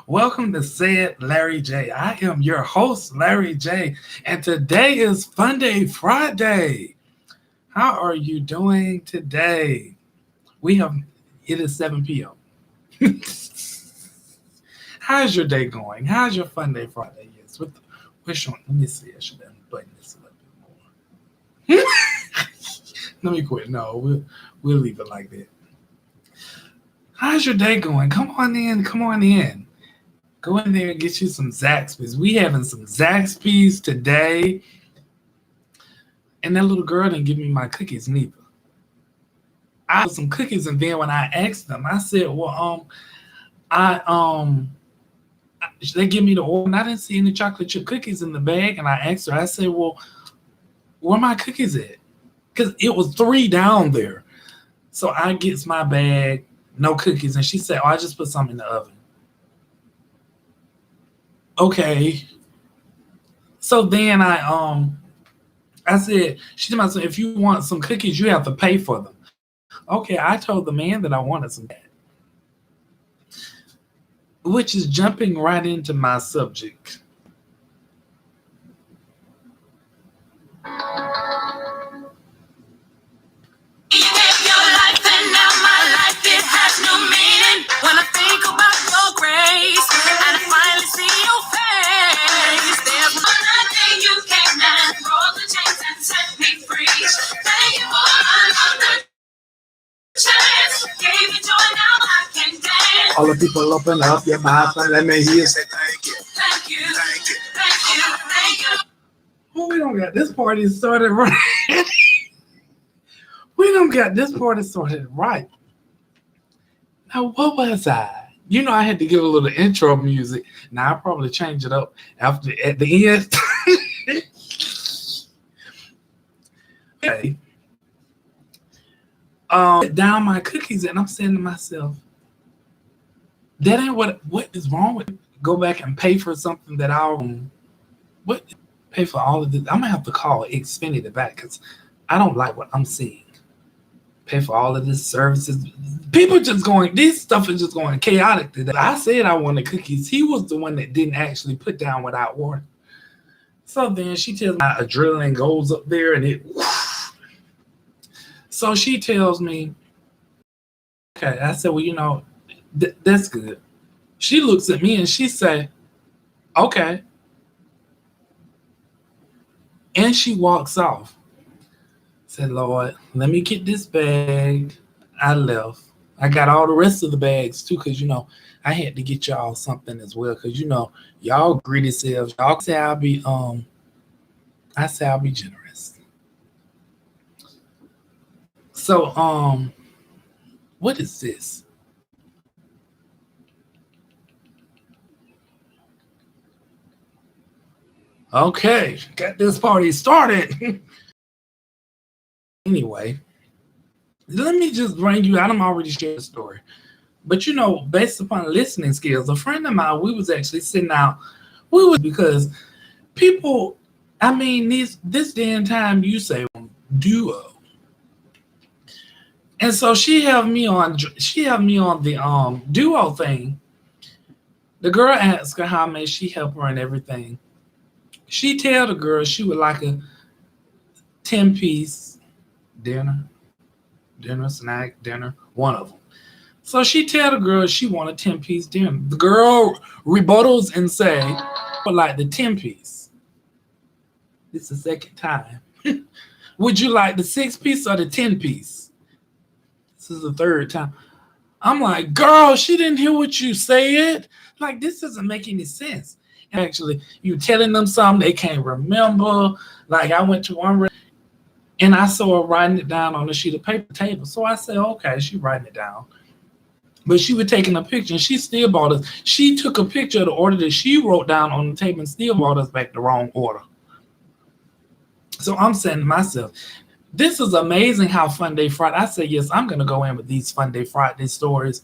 Welcome to Say It, Larry J. I am your host, Larry J. And today is Funday Friday. How are you doing today? We have it is 7 p.m. How's your day going? How's your Funday Friday? Yes. Which one? Let me see. I should button this a little bit more. Let me quit. No, we'll leave it like that. How's your day going? Come on in. Come on in. Go in there and get you some Zaxby's. We having some Zaxby's today. And that little girl didn't give me my cookies neither. I had some cookies, and then when I asked them, I said, "Well, they give me the order, and I didn't see any chocolate chip cookies in the bag." And I asked her, I said, "Well, where my cookies at?" Because it was 3 down there. So I gets my bag, no cookies, and she said, "Oh, I just put some in the oven." Okay. So then I said, she told me, if you want some cookies, you have to pay for them. Okay, I told the man that I wanted some, which is jumping right into my subject. All the people open up your mouth and let me hear you say thank you. Thank you. Thank you. Thank you. Thank you. Well, we don't got this party started right. We don't got this party started right. Now, what was I? You know, I had to give a little intro music. Now, I'll probably change it up at the end. Okay. Down my cookies, and I'm saying to myself, that ain't what is wrong with it. Go back and pay for something that what pay for all of this. I'm gonna have to call Xfinity back because I don't like what I'm seeing. Pay for all of this services. People just going, this stuff is just going chaotic today. I said I wanted cookies. He was the one that didn't actually put down what I ordered. So then she tells me my adrenaline goes up there and it. So she tells me, okay, I said, well, you know, that's good. She looks at me and she say, okay. And she walks off. Said, Lord, let me get this bag. I left. I got all the rest of the bags too, because, you know, I had to get y'all something as well, because, you know, y'all greedy selves. Y'all say I'll be generous. So, what is this? Okay, got this party started. Anyway, let me just bring you out. I'm already shared the story. But you know, based upon listening skills, a friend of mine, we was actually sitting out. We was because people, I mean, this day and time you say duo. And so she had me on the duo thing. The girl asked her how may she help her and everything. She tell the girl she would like a 10-piece snack, dinner, one of them. So she tell the girl she want a 10-piece dinner. The girl rebuttals and say, but like the 10-piece. It's the second time. Would you like the 6-piece or the 10-piece? This is the third time. I'm like, girl, she didn't hear what you said. Like, this doesn't make any sense. And actually, you telling them something they can't remember. Like, I went to one and I saw her writing it down on a sheet of paper table. So I said, okay, she writing it down. But she was taking a picture and she still bought us. She took a picture of the order that she wrote down on the table and still bought us back the wrong order. So I'm saying to myself, this is amazing how Funday Friday. I said, yes, I'm going to go in with these Funday Friday stories.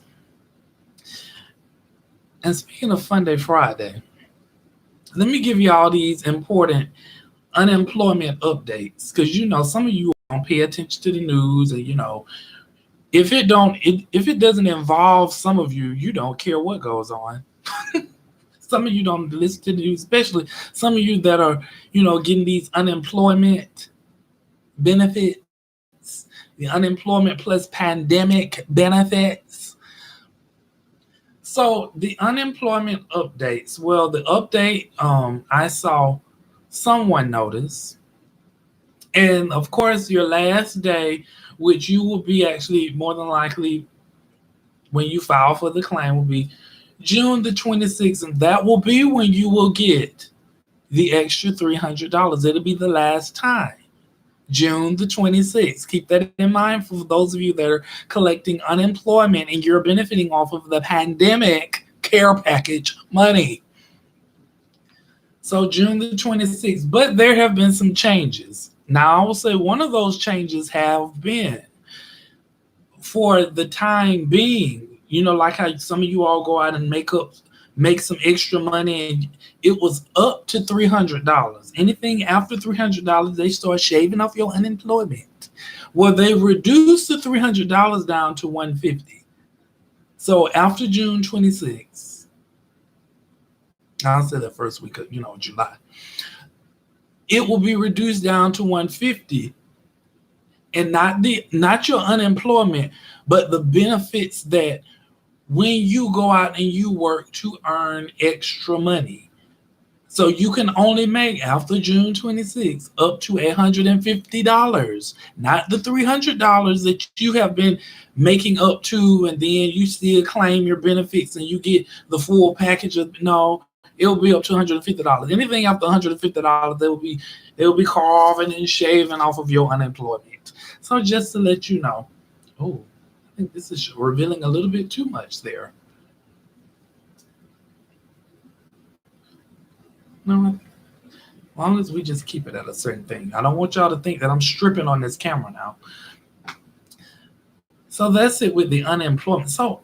And speaking of Funday Friday, let me give you all these important unemployment updates, because, you know, some of you don't pay attention to the news, and, you know, if it doesn't involve some of you, you don't care what goes on. Some of you don't listen to the news, especially some of you that are, getting these unemployment benefits, the unemployment plus pandemic benefits. So the unemployment updates. Well, the update I saw someone notice, and of course your last day, which you will be actually more than likely when you file for the claim, will be June the 26th, and that will be when you will get the extra $300. It'll be the last time. June the 26th. Keep that in mind for those of you that are collecting unemployment and you're benefiting off of the pandemic care package money. So June the 26th. But there have been some changes. Now, I will say one of those changes have been, for the time being, like how some of you all go out and make some extra money, and it was up to $300. Anything after $300, they start shaving off your unemployment. Well, they reduced the $300 down to $150. So after June 26th, I'll say that first week of July, it will be reduced down to $150, and not your unemployment, but the benefits that when you go out and you work to earn extra money. So you can only make after June 26th up to $150, not the $300 that you have been making up to, and then you still claim your benefits and you get the full package of no. It'll be up to $150. Anything after $150, they will be carving and shaving off of your unemployment. So just to let you know, I think this is revealing a little bit too much there. No, as long as we just keep it at a certain thing. I don't want y'all to think that I'm stripping on this camera now. So that's it with the unemployment. So,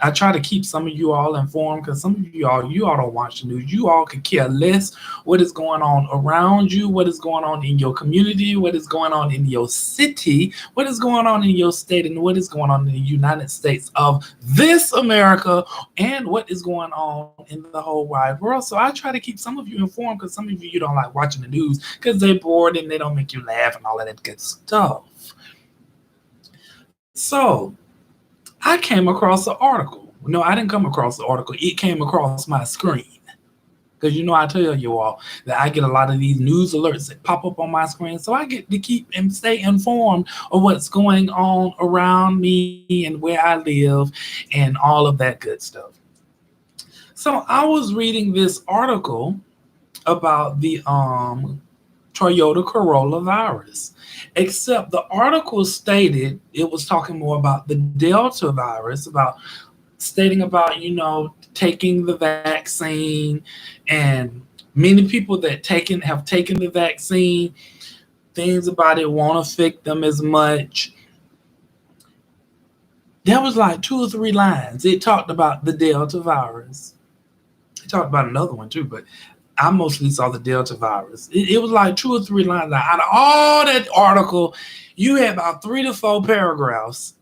I try to keep some of you all informed, because some of you all don't watch the news. You all could care less what is going on around you, what is going on in your community, what is going on in your city, what is going on in your state, and what is going on in the United States of this America, and what is going on in the whole wide world. So I try to keep some of you informed, because some of you don't like watching the news because they're bored and they don't make you laugh and all of that good stuff. So I came across an article. No, I didn't come across the article. It came across my screen. Because I tell you all that I get a lot of these news alerts that pop up on my screen. So I get to keep and stay informed of what's going on around me and where I live and all of that good stuff. So I was reading this article about the Toyota Corolla virus. Except the article stated it was talking more about the Delta virus, stating about taking the vaccine, and many people that have taken the vaccine, things about it won't affect them as much. There was like 2 or 3 lines. It talked about the Delta virus. It talked about another one too, but I mostly saw the Delta virus. It was like 2 or 3 lines. Out of all that article, you had about 3 to 4 paragraphs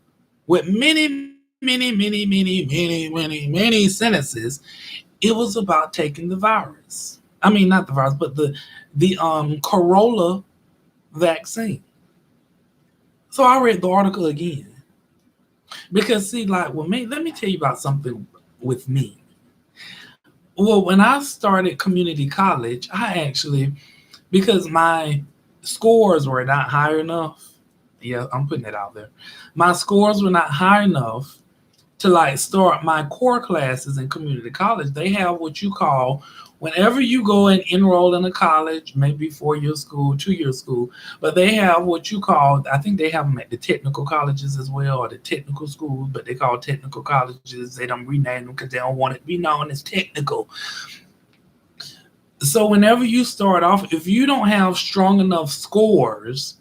with many sentences. It was about taking the virus. I mean, not the virus, but the Corolla vaccine. So I read the article again. Because let me tell you about something with me. Well, when I started community college, because my scores were not high enough. Yeah, I'm putting it out there. My scores were not high enough to start my core classes in community college. They have what you call, whenever you go and enroll in a college, maybe 4-year school, 2-year school, but they have what you call, I think they have them at the technical colleges as well, or the technical schools, but they call technical colleges. They don't rename them because they don't want it to be known as technical. So whenever you start off, if you don't have strong enough scores,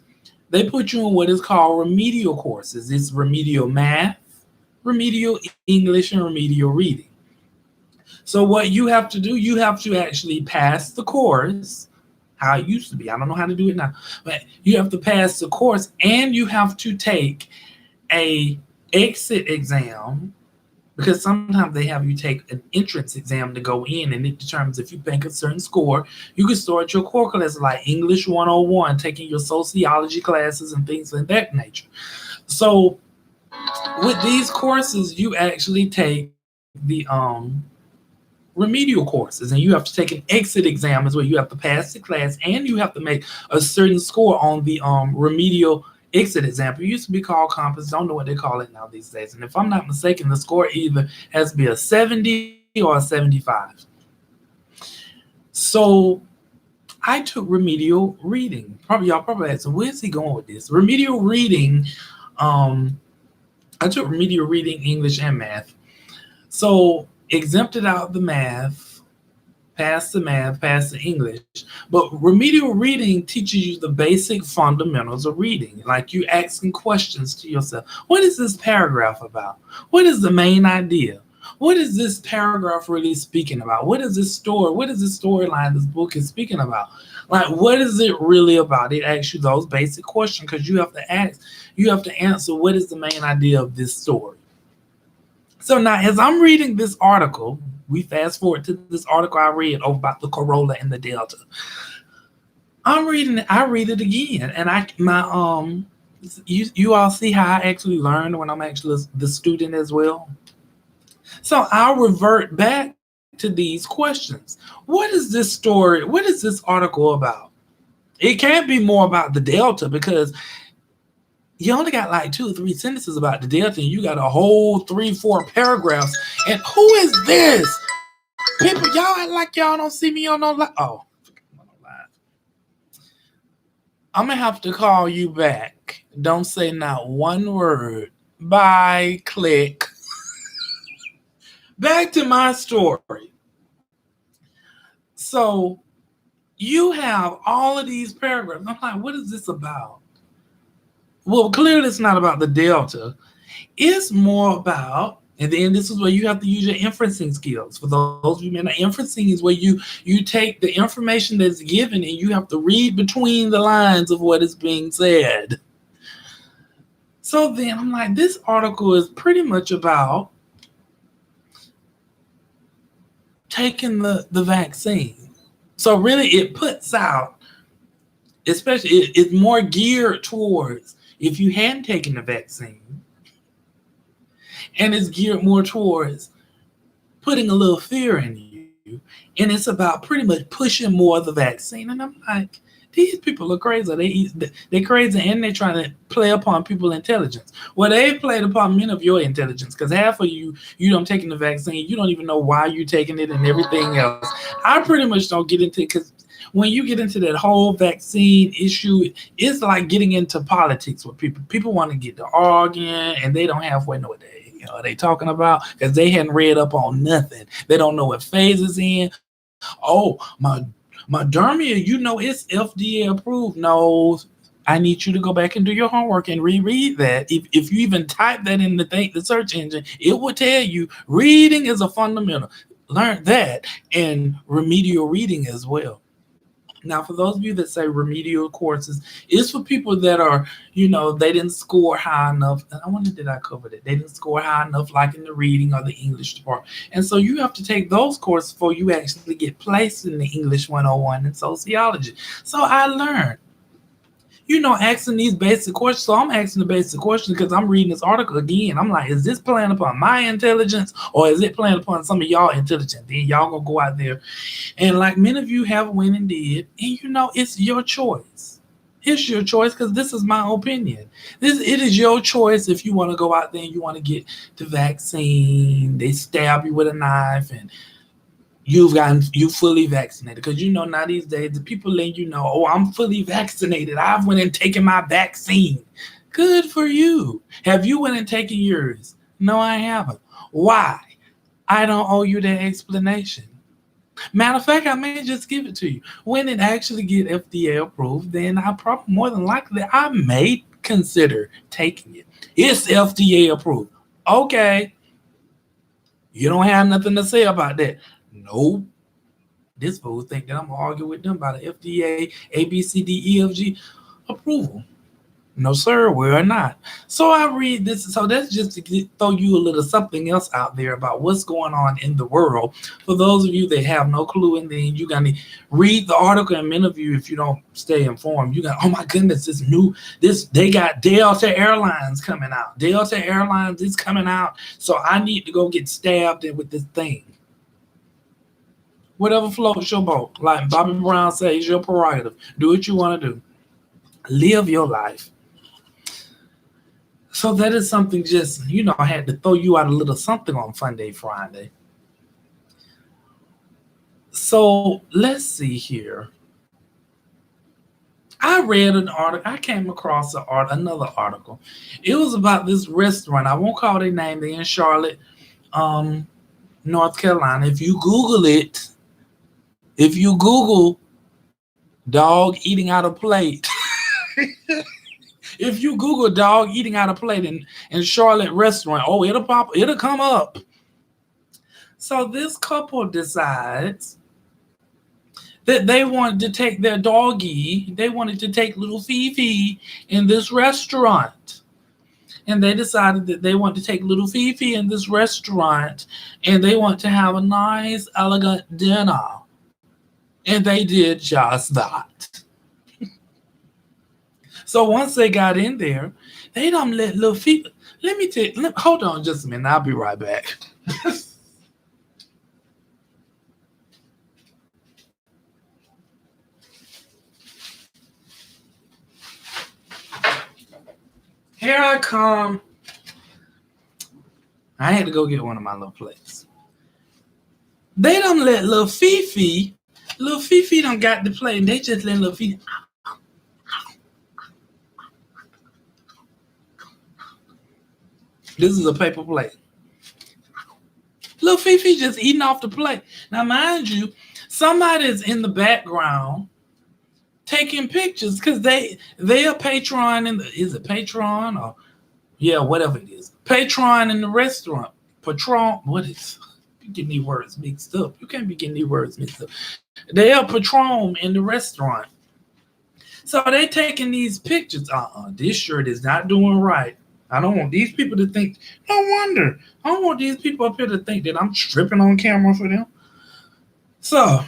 they put you in what is called remedial courses. It's remedial math, remedial English, and remedial reading. So what you have to do, you have to actually pass the course, how it used to be. I don't know how to do it now, but you have to pass the course, and you have to take a exit exam, because sometimes they have you take an entrance exam to go in, and it determines if you bank a certain score. You can start your core classes like English 101, taking your sociology classes and things of that nature. So with these courses, you actually take the remedial courses, and you have to take an exit exam as well. You have to pass the class, and you have to make a certain score on the remedial exit exam. It used to be called compass. Don't know what they call it now these days. And if I'm not mistaken, the score either has to be a 70 or a 75. So I took remedial reading. Probably y'all probably asked, where's he going with this? Remedial reading. Um, I took remedial reading, English, and math. So exempted out the math, passed the English. But remedial reading teaches you the basic fundamentals of reading. Like you asking questions to yourself. What is this paragraph about? What is the main idea? What is this paragraph really speaking about? What is this story? What is this storyline this book is speaking about? Like, what is it really about? It asks you those basic questions because you have to answer what is the main idea of this story. So now, as I'm reading this article, we fast forward to this article I read over about the Corolla and the Delta. I'm reading it. I read it again, and you all see how I actually learn when I'm actually the student as well. So I'll revert back to these questions. What is this story? What is this article about? It can't be more about the Delta because you only got like 2 or 3 sentences about the Delta, and you got a whole 3, 4 paragraphs. And who is this? People, y'all act like y'all don't see me on no live. Oh, I'm on no live. I'm gonna have to call you back. Don't say not one word. Bye. Click. Back to my story. So you have all of these paragraphs. I'm like, what is this about? Well, clearly it's not about the Delta. It's more about, and then this is where you have to use your inferencing skills. For those of you men, inferencing is where you take the information that's given and you have to read between the lines of what is being said. So then I'm like, this article is pretty much about taking the vaccine. So really it puts out, especially it's more geared towards if you hadn't taken the vaccine, and it's geared more towards putting a little fear in you. And it's about pretty much pushing more of the vaccine. And I'm like, these people are crazy. They're crazy, and they're trying to play upon people's intelligence. Well, they've played upon many of your intelligence because half of you don't taking the vaccine. You don't even know why you're taking it and everything else. I pretty much don't get into it because when you get into that whole vaccine issue, it's like getting into politics with people. People want to get to arguing, and they don't halfway know what they talking about because they hadn't read up on nothing. They don't know what phase it's in. Oh, my dermia, it's FDA approved. No, I need you to go back and do your homework and reread that. If you even type that in the search engine, it will tell you reading is a fundamental. Learn that, and remedial reading as well. Now, for those of you that say remedial courses, it's for people that are, they didn't score high enough. And I wonder, did I cover that? They didn't score high enough, like in the reading or the English department. And so you have to take those courses before you actually get placed in the English 101 and sociology. So I learned, asking these basic questions. So I'm asking the basic questions because I'm reading this article again. I'm like, is this playing upon my intelligence or is it playing upon some of y'all intelligence? Then y'all gonna go out there. And like many of you have went and did, and it's your choice. It's your choice because this is my opinion. It is your choice if you want to go out there and you want to get the vaccine. They stab you with a knife and you fully vaccinated. Because now these days the people letting oh, I'm fully vaccinated. I've went and taken my vaccine. Good for you. Have you went and taken yours? No, I haven't. Why? I don't owe you that explanation. Matter of fact, I may just give it to you. When it actually get FDA approved, then I probably more than likely I may consider taking it. It's FDA approved. Okay. You don't have nothing to say about that. Nope. This fool think that I'm gonna argue with them about the FDA, ABCDEFG approval. No, sir, we're not. So I read this. So that's just to throw you a little something else out there about what's going on in the world. For those of you that have no clue, and then you got to read the article, and many of you, if you don't stay informed, you got, oh my goodness, they got Delta Airlines coming out. Delta Airlines is coming out. So I need to go get stabbed in with this thing. Whatever floats your boat. Like Bobby Brown says, your prerogative. Do what you want to do. Live your life. So that is something just, I had to throw you out a little something on Funday Friday. So let's see here. I read an article. I came across another article. It was about this restaurant. I won't call their name. They're in Charlotte, North Carolina. If you Google dog eating out of plate, if you Google dog eating out of plate in Charlotte restaurant, it'll come up. So this couple decides that they wanted to take their doggy, they wanted to take little Fifi in this restaurant. And they decided that they want to take little Fifi in this restaurant and they want to have a nice, elegant dinner. And they did just that. So once they got in there, they don't let little Fifi. Hold on just a minute. I'll be right back. Here I come. I had to go get one of my little plates. They don't let little Fifi done got the plate, and they just let little Fifi. This is a paper plate. Little Fifi just eating off the plate. Now, mind you, somebody's in the background taking pictures because they are patron is it patron or whatever it is. Patron in the restaurant. Patron, what is you getting these words mixed up? You can't be getting these words mixed up. They are patron in the restaurant. So they taking these pictures. This shirt is not doing right. I don't want these people to think, no wonder. I don't want these people up here to think that I'm stripping on camera for them. So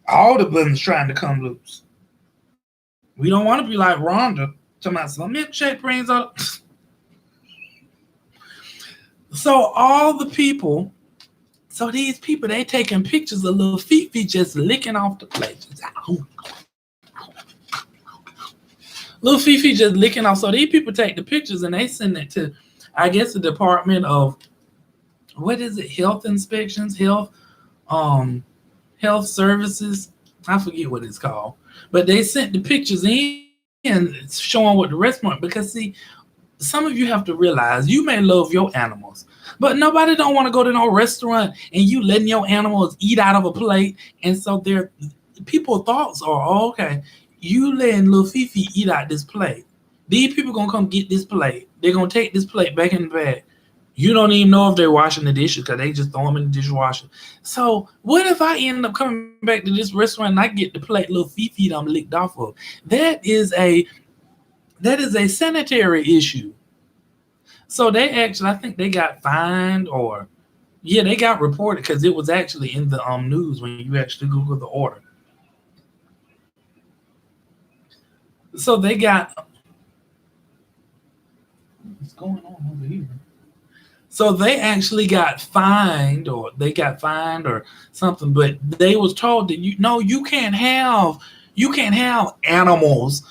all the buttons trying to come loose. We don't want to be like Rhonda talking about some milkshake brings up. So all the people, these people, they taking pictures of little Fifi just licking off the plate. Little Fifi just licking off. So these people take the pictures and they send it to, I guess, the Department of, what is it? Health inspections, health services. I forget what it's called. But they sent the pictures in showing what the restaurant, because see, some of you have to realize you may love your animals, but nobody don't want to go to no restaurant and you letting your animals eat out of a plate. And so people's thoughts are, okay, you letting little Fifi eat out this plate. These people gonna come get this plate. They're gonna take this plate back in the bag. You don't even know if they're washing the dishes because they just throw them in the dishwasher. So what if I end up coming back to this restaurant and I get the plate little Fifi that I'm licked off of? That is a sanitary issue. So they actually, I think they got fined they got reported because it was actually in the news when you actually Google the order. So they got, what's going on over here? So they actually got fined or something, but they was told that you can't have animals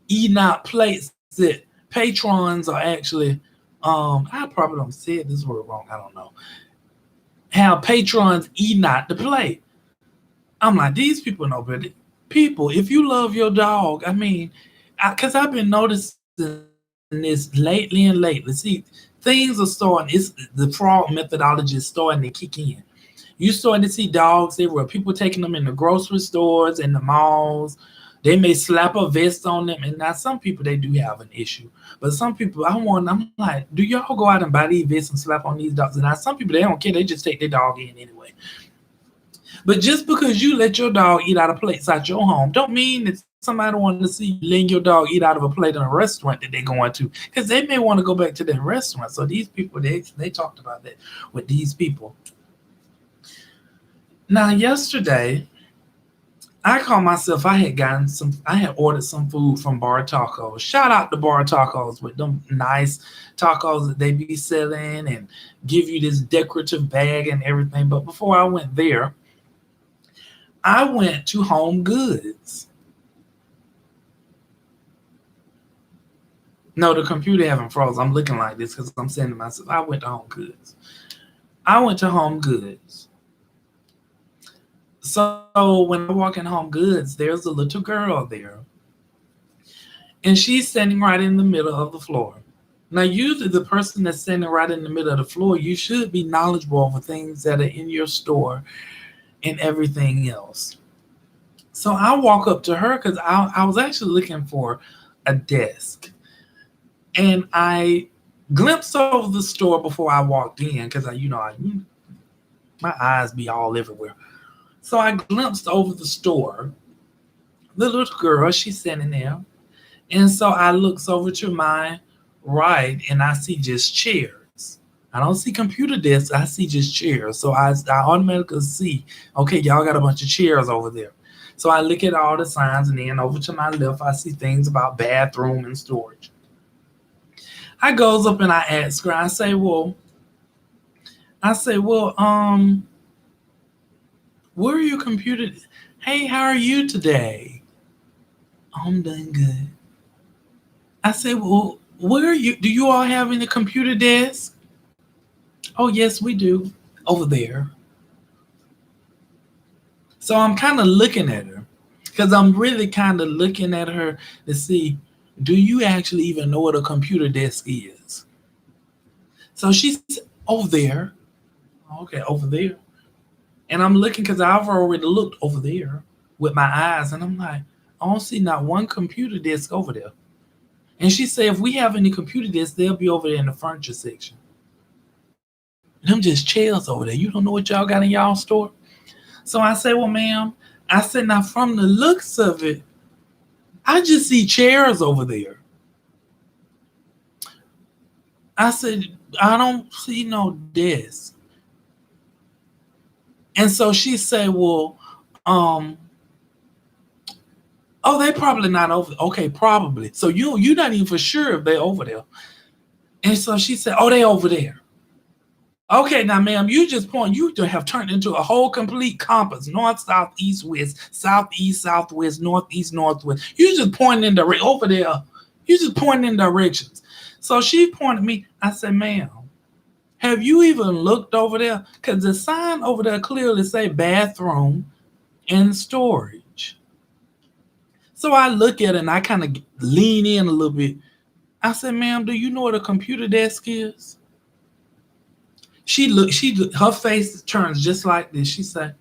eating out plates that patrons are actually, I probably don't say this word wrong, I don't know. Have patrons eating out the plate. I'm like, these people know better. People, if you love your dog, I mean, because I've been noticing this lately. See, things are starting. The fraud methodology is starting to kick in. You're starting to see dogs everywhere. People taking them in the grocery stores and the malls. They may slap a vest on them, and now some people they do have an issue. But some people, I'm like, do y'all go out and buy these vests and slap on these dogs? And now some people they don't care. They just take their dog in anyway. But just because you let your dog eat out of plates at your home, don't mean somebody wanting to see you letting your dog eat out of a plate in a restaurant that they're going to, because they may want to go back to that restaurant. So these people, they talked about that with these people. Now, yesterday, I called myself. I had ordered some food from Bar Tacos. Shout out to Bar Tacos with them nice tacos that they be selling and give you this decorative bag and everything. But before I went there, I went to Home Goods. No, the computer haven't froze. I'm looking like this because I'm saying to myself, I went to Home Goods. I went to Home Goods. So when I walk in Home Goods, there's a little girl there. And she's standing right in the middle of the floor. Now, usually the person that's standing right in the middle of the floor, you should be knowledgeable over things that are in your store and everything else. So I walk up to her because I was actually looking for a desk. And I glimpsed over the store before I walked in because my eyes be all everywhere. So I glimpsed over the store. The little girl, she's standing there. And so I looks over to my right and I see just chairs. I don't see computer desks. I see just chairs. So I automatically see, okay, y'all got a bunch of chairs over there. So I look at all the signs and then over to my left, I see things about bathroom and storage. I goes up and I ask her, I say, well, where are your computer? Hey, how are you today? Oh, I'm doing good. I say, well, where are you? Do you all have any computer desk? Oh, yes, we do. Over there. So I'm kind of looking at her because I'm really kind of looking at her to see, do you actually even know what a computer desk is? So she's over there. Okay, over there. And I'm looking because I've already looked over there with my eyes. And I'm like, I don't see not one computer desk over there. And she said, if we have any computer desks, they'll be over there in the furniture section. Them just chairs over there. You don't know what y'all got in y'all store? So I said, well, ma'am, I said, now from the looks of it, I just see chairs over there. I said, I don't see no desk. And so she said, well, oh, they probably not over. Okay, probably. So you're not even for sure if they're over there. And so she said, oh, they over there. Okay, now, ma'am, you have turned into a whole complete compass. North, south, east, west, southeast, southwest, northeast, northwest. You just pointing in over there. You just pointing in directions. So she pointed me. I said, ma'am, have you even looked over there? Because the sign over there clearly say bathroom and storage. So I look at it and I kind of lean in a little bit. I said, ma'am, do you know what a computer desk is? Her face turns just like this. She said,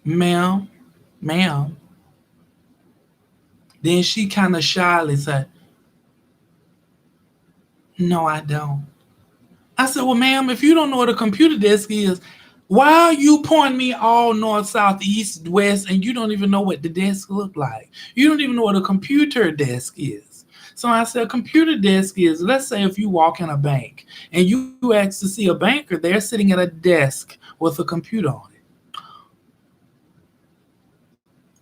ma'am. Then she kind of shyly said, no, I don't. I said, well, ma'am, if you don't know what a computer desk is, why are you pointing me all north, south, east, west, and you don't even know what the desk look like? You don't even know what a computer desk is. So I said, a computer desk is, let's say if you walk in a bank and you ask to see a banker, they're sitting at a desk with a computer on it.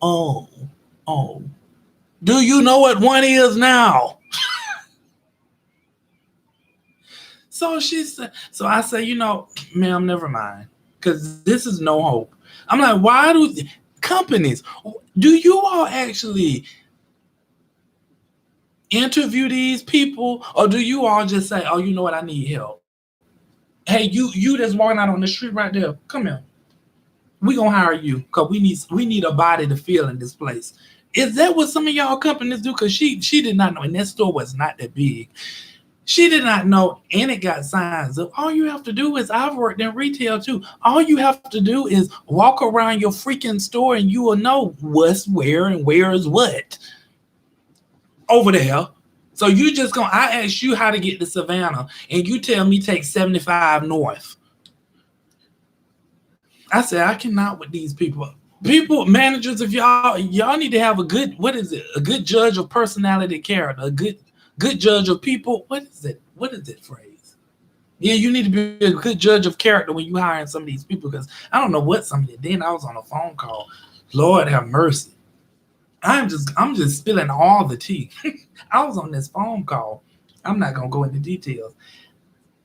Oh. Do you know what one is now? So I said, ma'am, never mind. Because this is no hope. I'm like, why do companies, do you all actually interview these people, or do you all just say, oh, you know what, I need help? Hey, you that's walking out on the street right there, come here. We gonna hire you because we need a body to fill in this place. Is that what some of y'all companies do? Because she did not know, and that store was not that big. She did not know, and it got signs up. All you have to do is, I've worked in retail too. All you have to do is walk around your freaking store and you will know what's where and where is what. Over there. So I ask you how to get to Savannah and you tell me take 75 north. I said, I cannot with these people. People, managers, if y'all need to have a good, what is it? A good judge of personality, character, a good judge of people. What is it? What is that phrase? Yeah, you need to be a good judge of character when you hiring some of these people, because I don't know what some of it. Then I was on a phone call. Lord have mercy. I'm just spilling all the tea. I was on this phone call. I'm not gonna go into details.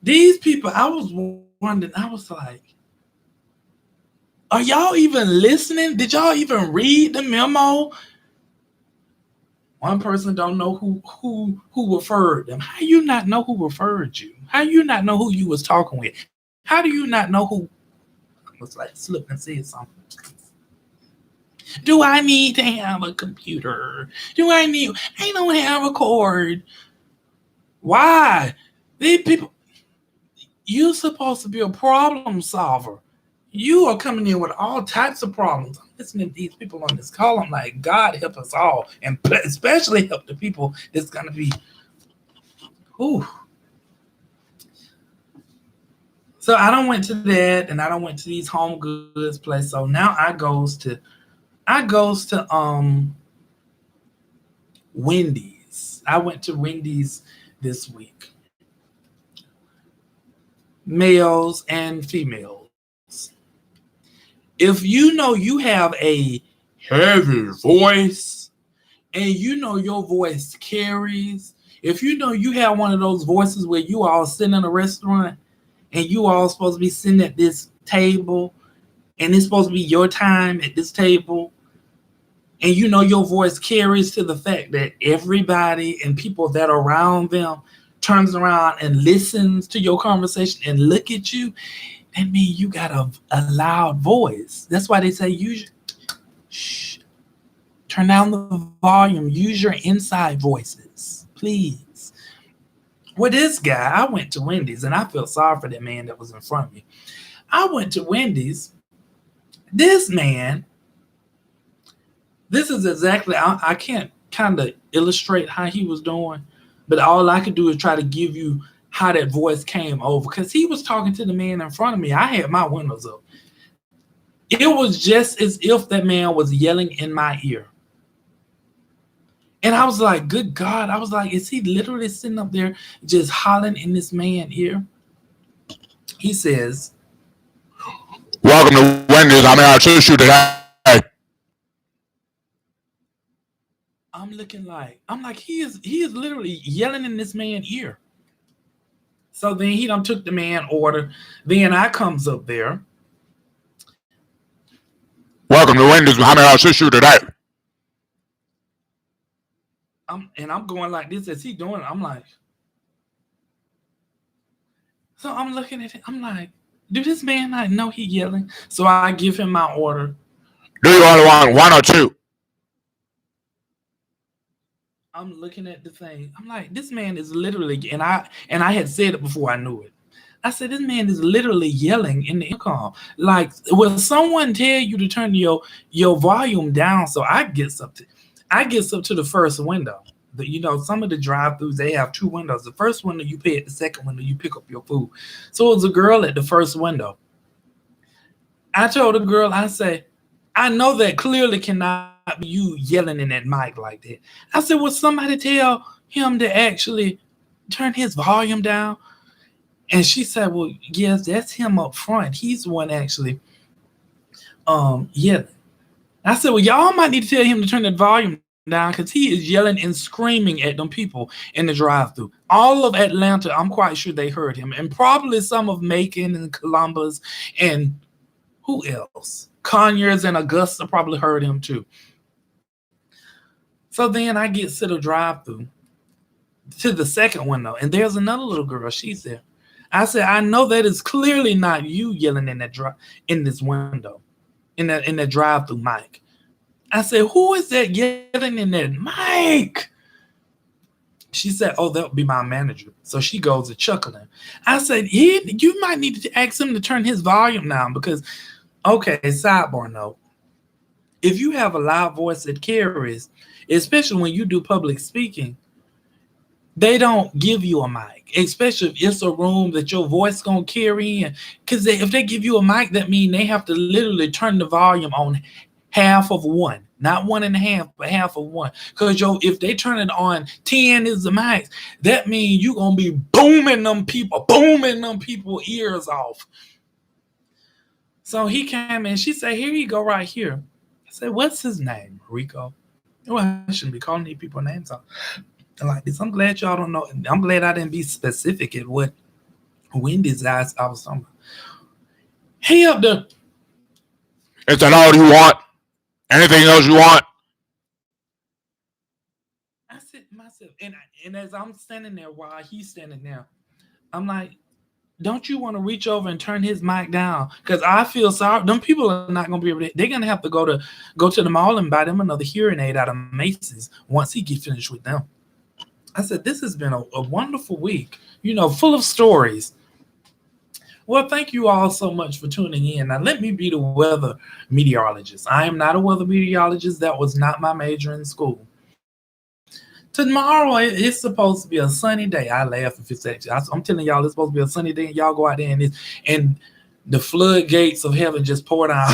These people, I was wondering, I was like, are y'all even listening? Did y'all even read the memo? One person don't know who referred them. How you not know who referred you? How you not know who you was talking with? How do you not know who was like slipped and said something? Do I need to have a computer? Do I don't have a cord. Why? These people, you're supposed to be a problem solver. You are coming in with all types of problems. I'm listening to these people on this call. I'm like, God help us all, and especially help the people that's gonna be. Ooh. So I don't went to that, and I don't went to these home goods place. So now I goes to Wendy's. I went to Wendy's this week. Males and females. If you know you have a heavy voice, and you know your voice carries, if you know you have one of those voices where you all sitting in a restaurant and you all supposed to be sitting at this table and it's supposed to be your time at this table, and you know your voice carries to the fact that everybody and people that are around them turns around and listens to your conversation and look at you, that means you got a loud voice. That's why they say shh, turn down the volume, use your inside voices, please. With this guy, I went to Wendy's and I felt sorry for that man that was in front of me. I went to Wendy's. This man, this is exactly, I can't kind of illustrate how he was doing, but all I could do is try to give you how that voice came over, because he was talking to the man in front of me. I had my windows up. It was just as if that man was yelling in my ear. And I was like, good God. I was like, is he literally sitting up there just hollering in this man's ear? He says, Welcome to Wendy's. I'm here to assist you today. I'm like, he is literally yelling in this man's ear. So then he done took the man order. Then I comes up there. Welcome to Wendy's. I'm here to assist you today. I'm going like this as he doing it. I'm like, so I'm looking at it. I'm like, do this man not know he yelling? So I give him my order. Do you only want one or two? I'm looking at the thing. I'm like, this man is literally, and I had said it before I knew it. I said, this man is literally yelling in the intercom. Like, will someone tell you to turn your volume down? So I gets up to the first window. Some of the drive-throughs, they have two windows. The first window you pay, at the second window you pick up your food. So it was a girl at the first window. I told the girl, I say, I know that clearly cannot be you yelling in that mic like that. I said, will somebody tell him to actually turn his volume down? And she said, well, yes, that's him up front. He's the one actually yelling. I said, well, y'all might need to tell him to turn that volume down, because he is yelling and screaming at them people in the drive-thru. All of Atlanta, I'm quite sure they heard him. And probably some of Macon and Columbus and who else? Conyers and Augusta probably heard him too. So then I get to the drive-thru to the second window, and there's another little girl. She's there. I said, I know that is clearly not you yelling in this window, in that drive-thru mic. I said, who is that yelling in that mic? She said, oh, that would be my manager. So she goes to chuckling. I said, you might need to ask him to turn his volume down, because, okay, sidebar note. If you have a loud voice that carries, especially when you do public speaking, they don't give you a mic, especially if it's a room that your voice going to carry in. Because if they give you a mic, that means they have to literally turn the volume on half of one, not 1.5, but half of one. Because if they turn it on, 10 is the max. That means you gonna be booming them people ears off. So he came in. She said, "Here you go, right here." I said, "What's his name, Rico?" Well, I shouldn't be calling these people names out like this. I'm glad y'all don't know. I'm glad I didn't be specific at what Wendy's eyes I was talking about. He up there. Is that all you want? Anything else you want? I said myself, and as I'm standing there while he's standing there, I'm like, don't you want to reach over and turn his mic down? Because I feel sorry. Them people are not gonna be able to. They're gonna have to go to the mall and buy them another hearing aid out of Macy's once he gets finished with them. I said, this has been a wonderful week, full of stories. Well, thank you all so much for tuning in. Now, let me be the weather meteorologist. I am not a weather meteorologist. That was not my major in school. Tomorrow, it's supposed to be a sunny day. I laugh if it's actually. I'm telling y'all, it's supposed to be a sunny day, and y'all go out there and the floodgates of heaven just pour down.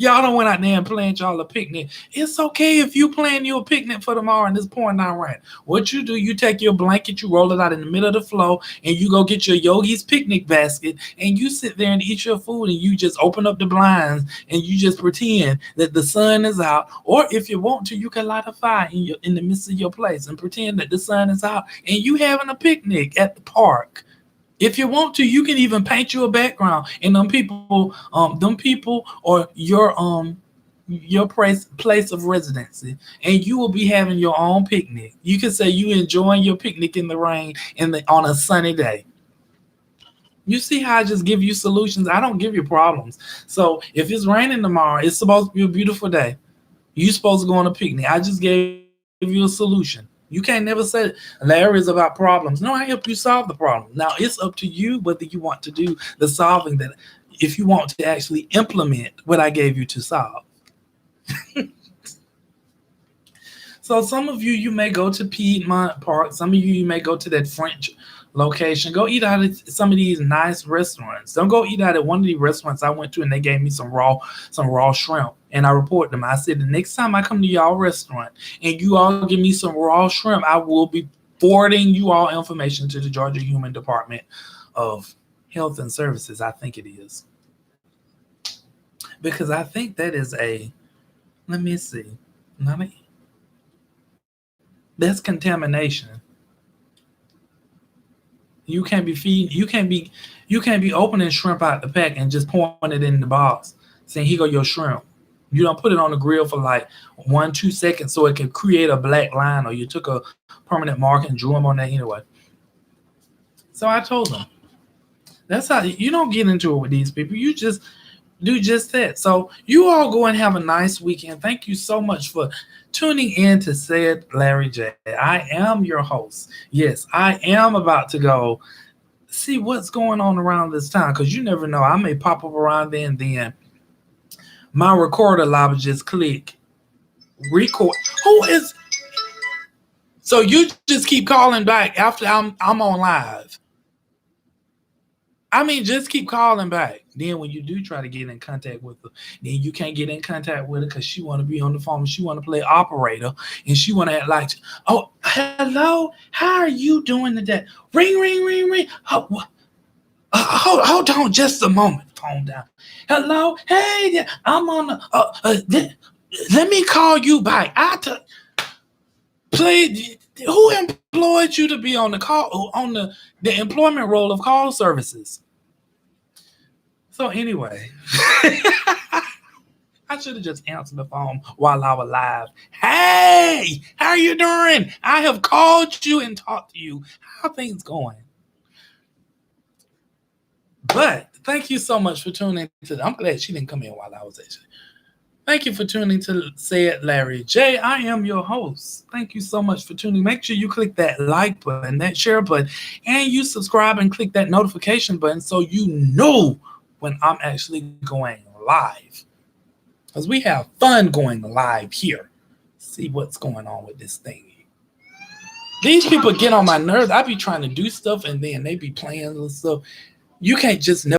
Y'all don't went out there and planned y'all a picnic. It's okay if you plan you a picnic for tomorrow and it's pouring down rain. What you do, you take your blanket, you roll it out in the middle of the floor, and you go get your Yogi's picnic basket, and you sit there and eat your food, and you just open up the blinds, and you just pretend that the sun is out. Or if you want to, you can light a fire in the midst of your place and pretend that the sun is out, and you having a picnic at the park. If you want to, you can even paint you a background, and them people or your place of residency, and you will be having your own picnic. You can say you enjoying your picnic in the rain on a sunny day. You see how I just give you solutions? I don't give you problems. So if it's raining tomorrow, it's supposed to be a beautiful day. You're supposed to go on a picnic. I just gave you a solution. You can't never say Larry is about problems. No, I help you solve the problem. Now it's up to you whether you want to do the solving that, if you want to actually implement what I gave you to solve. So some of you may go to Piedmont Park. Some of you may go to that French location. Go eat out at some of these nice restaurants. Don't go eat out at one of these restaurants I went to and they gave me some raw shrimp. And I reported them. I said, the next time I come to y'all restaurant and you all give me some raw shrimp, I will be forwarding you all information to the Georgia Human Department of Health and Services. I think it is. Because I think that is let me see. That's contamination. You can't be feeding. You can't be opening shrimp out the pack and just pouring it in the box, saying, "Here go your shrimp." You don't put it on the grill for like 1-2 seconds so it can create a black line, or you took a permanent mark and drew them on that anyway. So I told them, that's how you don't get into it with these people. You just do just that. So you all go and have a nice weekend. Thank you so much for tuning in to Said Larry J. I am your host. Yes, I am about to go see what's going on around this time, because you never know. I may pop up around there and then my recorder lobby just click record. Who is? So you just keep calling back after I'm on live. I mean, just keep calling back. Then when you do try to get in contact with her, then you can't get in contact with her because she want to be on the phone. She want to play operator, and she want to act like, oh, hello, how are you doing today? Ring, ring, ring, ring. Hold on just a moment. Phone down. Hello, hey, I'm on the. Let me call you back. Please. Who employed you to be on the call on the employment role of call services? So anyway, I should have just answered the phone while I was live. Hey, how are you doing? I have called you and talked to you. How are things going? But thank you so much for tuning in. I'm glad she didn't come in while I was actually. Thank you for tuning to Said Larry J. I am your host. Thank you so much for tuning. Make sure you click that like button, that share button, and you subscribe and click that notification button so you know when I'm actually going live. Because we have fun going live here. See what's going on with this thing. These people get on my nerves. I be trying to do stuff and then they be playing little stuff. You can't just never